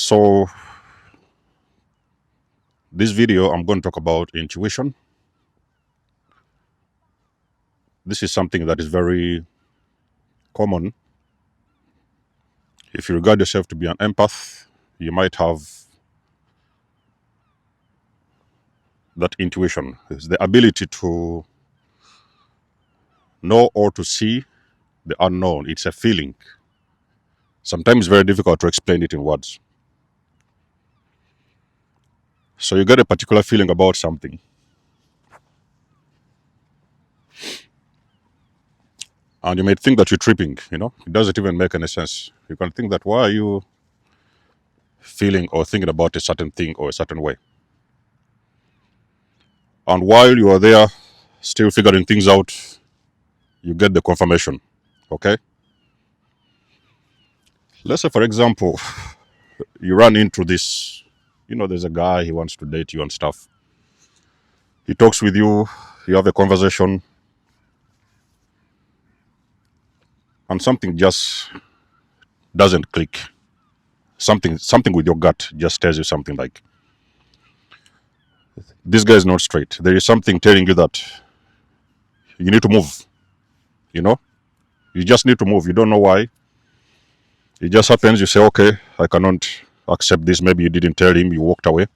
So this video, I'm going to talk about intuition. This is something that is very common. If you regard yourself to be an empath, you might have that intuition. It's the ability to know or to see the unknown. It's a feeling. Sometimes very difficult to explain it in words. So you get a particular feeling about something. And you may think that you're tripping, It doesn't even make any sense. You can think that, why are you feeling or thinking about a certain thing or a certain way? And while you are there, still figuring things out, you get the confirmation, okay? Let's say, for example, you run into this, there's a guy, he wants to date you and stuff. He talks with you, you have a conversation, and something just doesn't click. Something with your gut just tells you something like, this guy is not straight. There is something telling you that you need to move, You just need to move. You don't know why. It just happens. You say, okay, I cannot accept this. Maybe you didn't tell him, you walked away.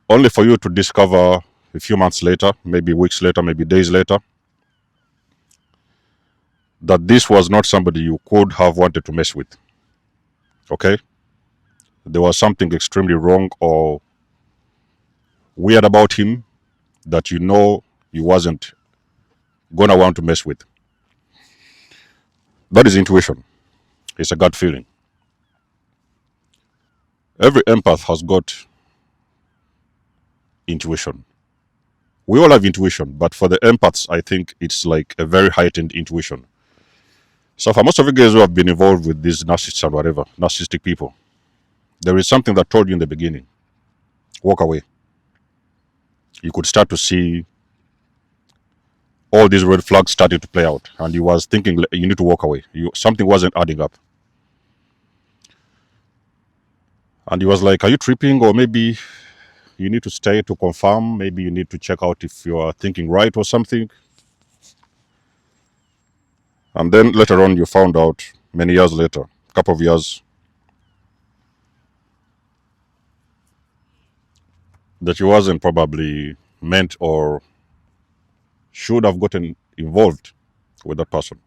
Only for you to discover a few months later, maybe weeks later, maybe days later, that this was not somebody you could have wanted to mess with. Okay? There was something extremely wrong or weird about him that you wasn't gonna want to mess with. That is intuition. It's a gut feeling. Every empath has got intuition. We all have intuition, but for the empaths, I think it's like a very heightened intuition. So for most of you guys who have been involved with these narcissists and whatever, narcissistic people, there is something that told you in the beginning, walk away. You could start to see all these red flags starting to play out, and you was thinking you need to walk away. Something wasn't adding up. And he was like, are you tripping? Or maybe you need to stay to confirm. Maybe you need to check out if you are thinking right or something. And then later on, you found out many years later, a couple of years, that you wasn't probably meant or should have gotten involved with that person.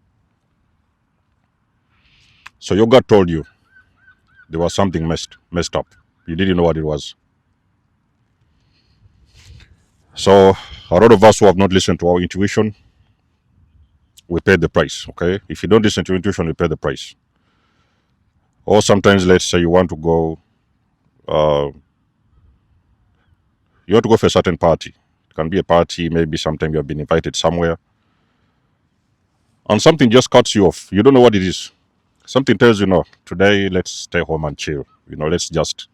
So your gut told you there was something messed up. You didn't know what it was. So a lot of us who have not listened to our intuition, we pay the price, okay? If you don't listen to intuition, you pay the price. Or sometimes, let's say you want to go for a certain party. It can be a party, maybe sometime you have been invited somewhere, and something just cuts you off. You don't know what it is. Something tells you, no, today let's stay home and chill. Let's just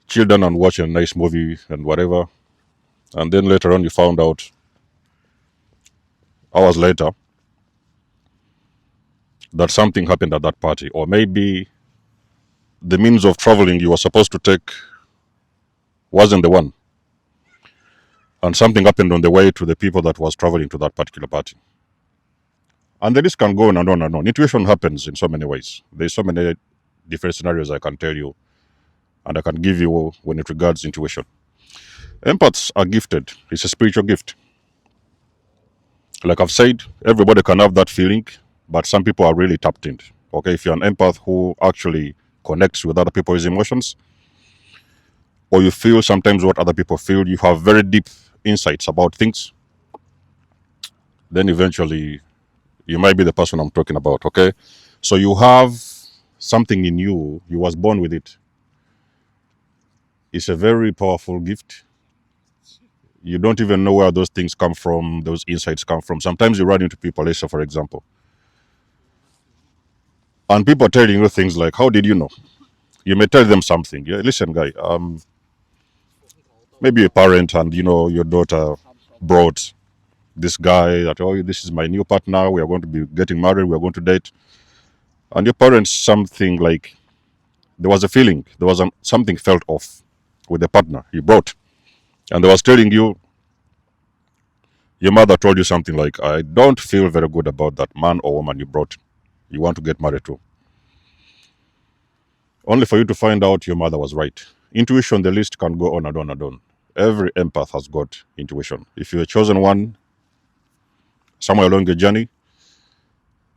chill down and watch a nice movie and whatever. And then later on, you found out, hours later, that something happened at that party. Or maybe the means of traveling you were supposed to take wasn't the one. And something happened on the way to the people that was traveling to that particular party. And the list can go on and on and on. Intuition happens in so many ways. There's so many different scenarios I can tell you and I can give you when it regards intuition. Empaths are gifted. It's a spiritual gift. Like I've said, everybody can have that feeling, but some people are really tapped in. Okay, if you're an empath who actually connects with other people's emotions, or you feel sometimes what other people feel, you have very deep insights about things, then eventually you might be the person I'm talking about, okay? So you have something in you, you was born with it. It's a very powerful gift. You don't even know where those things come from, those insights come from. Sometimes you run into people, let's say for example, and people are telling you things like, how did you know? You may tell them something. Yeah, listen, guy, maybe a parent and your daughter brought this guy that, oh, this is my new partner, we are going to be getting married, we are going to date. And your parents something like, there was a feeling, there was something felt off with the partner you brought, and they was telling you, your mother told you something like, I don't feel very good about that man or woman you brought, you want to get married to. Only for you to find out your mother was right. Intuition, the list can go on and on and on. Every empath has got intuition. If you're a chosen one, somewhere along the journey,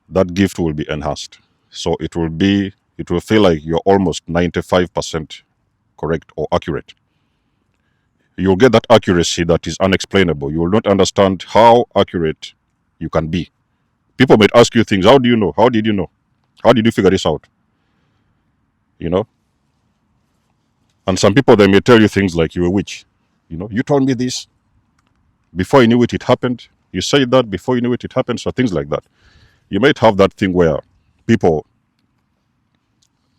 that gift will be enhanced. So it will feel like you're almost 95% correct or accurate. You'll get that accuracy that is unexplainable. You will not understand how accurate you can be. People might ask you things, how do you know? How did you know? How did you figure this out? You know? And some people, they may tell you things like, you're a witch. You know, you told me this. Before you knew it, it happened. You said that before you knew it, it happened. So things like that. You might have that thing where people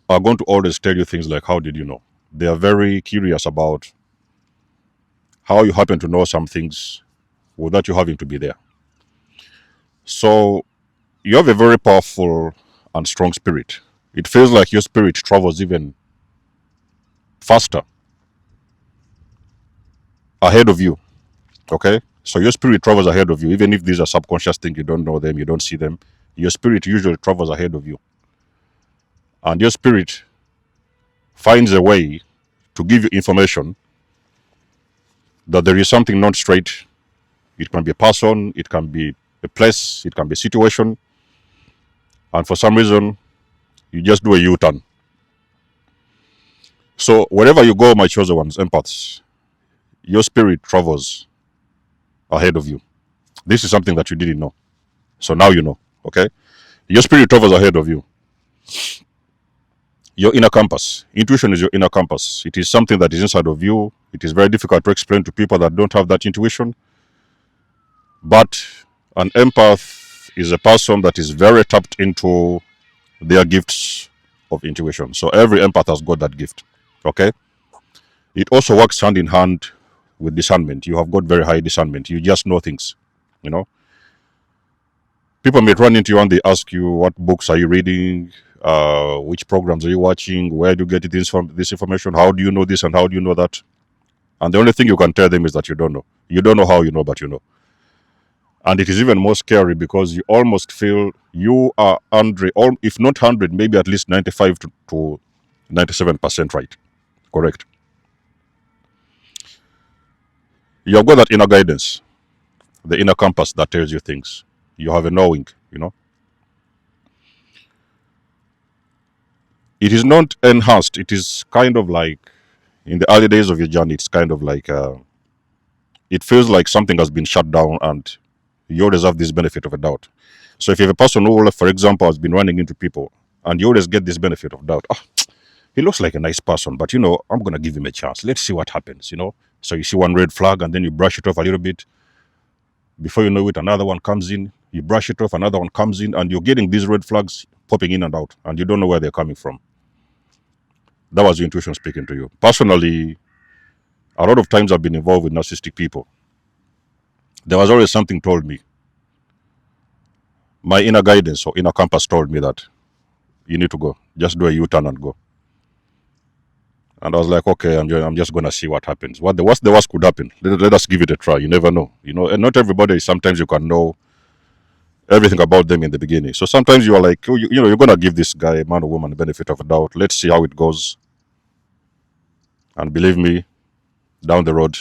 are going to always tell you things like, how did you know? They are very curious about how you happen to know some things without you having to be there. So you have a very powerful and strong spirit. It feels like your spirit travels even faster ahead of you. Okay? So your spirit travels ahead of you, even if these are subconscious things, you don't know them, you don't see them. Your spirit usually travels ahead of you. And your spirit finds a way to give you information that there is something not straight. It can be a person, it can be a place, it can be a situation. And for some reason, you just do a U-turn. So wherever you go, my chosen ones, empaths, your spirit travels ahead of you. This is something that you didn't know. So now you know, okay? Your spirit travels ahead of you. Your inner compass. Intuition is your inner compass. It is something that is inside of you. It is very difficult to explain to people that don't have that intuition. But an empath is a person that is very tapped into their gifts of intuition. So every empath has got that gift, okay? It also works hand in hand with discernment. You have got very high discernment. You just know things, you know? People may run into you and they ask you, what books are you reading? Which programs are you watching? Where do you get this information? How do you know this and how do you know that? And the only thing you can tell them is that you don't know. You don't know how you know, but you know. And it is even more scary because you almost feel you are 100, or if not 100, maybe at least 95 to 97% right. Correct. You have got that inner guidance, the inner compass that tells you things. You have a knowing, you know. It is not enhanced. It is kind of like, in the early days of your journey, it's kind of like, it feels like something has been shut down and you always have this benefit of a doubt. So if you have a person who, for example, has been running into people and you always get this benefit of doubt, he looks like a nice person, but, you know, I'm going to give him a chance. Let's see what happens, you know. So you see one red flag and then you brush it off a little bit. Before you know it, another one comes in. You brush it off, another one comes in, and you're getting these red flags popping in and out, and you don't know where they're coming from. That was your intuition speaking to you. Personally, a lot of times I've been involved with narcissistic people. There was always something told me. My inner guidance or inner compass told me that you need to go. Just do a U-turn and go. And I was like, okay, I'm just going to see what happens. What's the worst could happen? Let us give it a try. You never know. You know, and not everybody, sometimes you can know everything about them in the beginning. So sometimes you are like, oh, you know, you're going to give this guy, man or woman, the benefit of a doubt. Let's see how it goes. And believe me, down the road,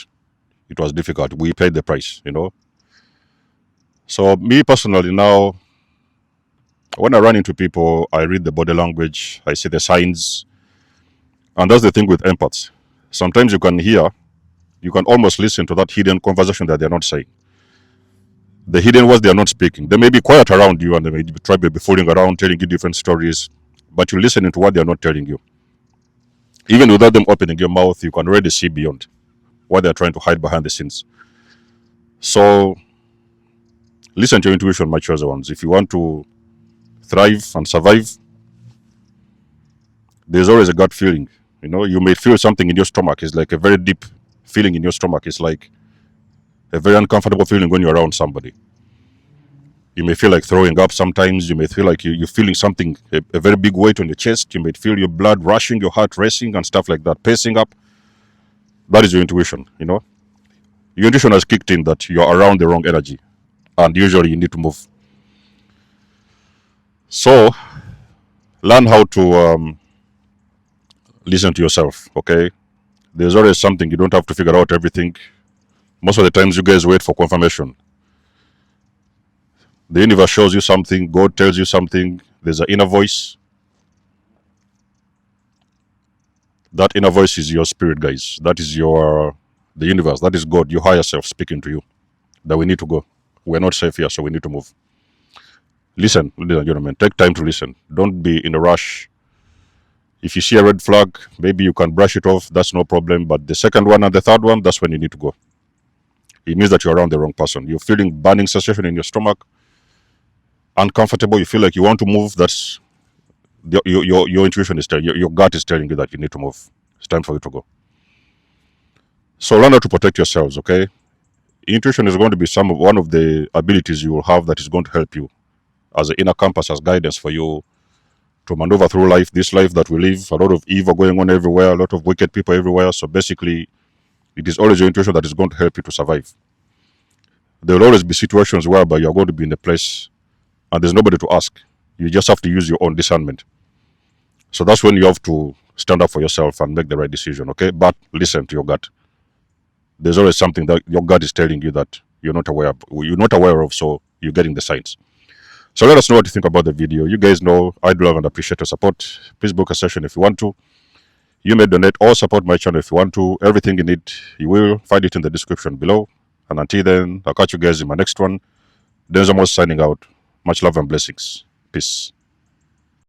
it was difficult. We paid the price, you know. So me personally now, when I run into people, I read the body language, I see the signs. And that's the thing with empaths. Sometimes you can almost listen to that hidden conversation that they're not saying. The hidden words they are not speaking. They may be quiet around you and they may try to be fooling around, telling you different stories, but you listen to what they are not telling you. Even without them opening your mouth, you can already see beyond what they're trying to hide behind the scenes. So listen to your intuition, my chosen ones. If you want to thrive and survive, there's always a gut feeling. You know, you may feel something in your stomach. It's like a very deep feeling in your stomach. It's like a very uncomfortable feeling when you're around somebody. You may feel like throwing up sometimes. You may feel like you're feeling something, a very big weight on your chest. You may feel your blood rushing, your heart racing, and stuff like that, pacing up. That is your intuition, you know. Your intuition has kicked in that you're around the wrong energy, and usually you need to move. So, learn how to listen to yourself, okay? There's always something. You don't have to figure out everything. Most of the times, you guys wait for confirmation. The universe shows you something, God tells you something, there's an inner voice. That inner voice is your spirit, guys. That is the universe. That is God, your higher self speaking to you. That we need to go. We're not safe here, so we need to move. Listen, ladies and gentlemen, take time to listen. Don't be in a rush. If you see a red flag, maybe you can brush it off. That's no problem. But the second one and the third one, that's when you need to go. It means that you're around the wrong person. You're feeling burning sensation in your stomach, uncomfortable. You feel like you want to move. That's your intuition is telling you, your gut is telling you that you need to move. It's time for you to go. So learn how to protect yourselves, okay? Intuition is going to be one of the abilities you will have that is going to help you as an inner compass, as guidance for you to maneuver through life, this life that we live. A lot of evil going on everywhere, a lot of wicked people everywhere. So basically, it is always your intuition that is going to help you to survive. There will always be situations whereby you're going to be in a place and there's nobody to ask. You just have to use your own discernment. So that's when you have to stand up for yourself and make the right decision, okay? But listen to your gut. There's always something that your gut is telling you that you're not aware of, so you're getting the signs. So let us know what you think about the video. You guys know I do love and appreciate your support. Please book a session if you want to. You may donate or support my channel if you want to. Everything you need, you will find it in the description below. And until then, I'll catch you guys in my next one. Denzel Moss signing out. Much love and blessings. Peace.